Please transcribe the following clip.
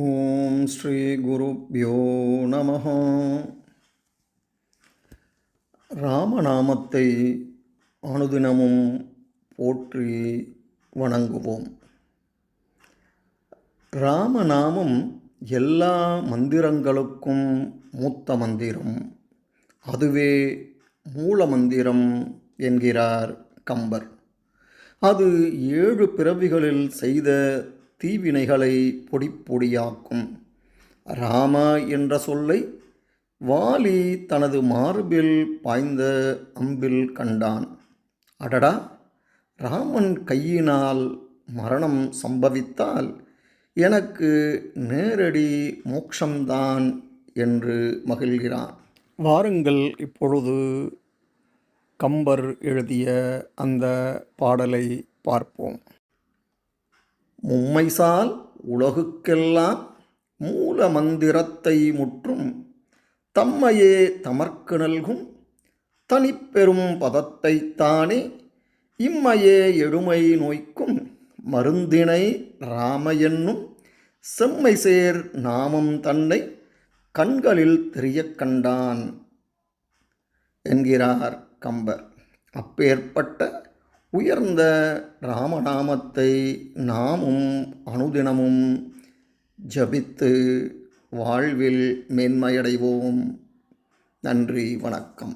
ஓம் ஸ்ரீ குருப்யோ நமஹ. ராமநாமத்தை அனுதினமும் போற்றி வணங்குவோம். ராமநாமம் எல்லா மந்திரங்களுக்கும் மூத்த மந்திரம். அதுவே மூல மந்திரம் என்கிறார் கம்பர். அது 7 பிறவிகளில் செய்த தீவினைகளை பொடிப்பொடியாக்கும். ராம என்ற சொல்லை வாலி தனது மார்பில் பாய்ந்த அம்பில் கண்டான். அடடா, ராமன் கையினால் மரணம் சம்பவித்தால் எனக்கு நேரடி மோட்சம்தான் என்று மகிழ்கிறான். வாருங்கள், இப்பொழுது கம்பர் எழுதிய அந்த பாடலை பார்ப்போம். மும்மைசால் உலகுக்கெல்லாம் மூல மந்திரத்தை முற்றும் தம்மையே தமர்க்கு நல்கும் தனிப்பெரும் பதத்தைத்தானே இம்மையே எழுமை நோய்க்கும் மருந்தினை ராம என்னும் செம்மை சேர் நாமம் தன்னை கண்களில் தெரியக் கண்டான் என்கிறார் கம்பர். அப்பேற்பட்ட உயர்ந்த ராமநாமத்தை நாமும் அனுதினமும் ஜபித்து வாழ்வில் மேன்மையடைவோம். நன்றி, வணக்கம்.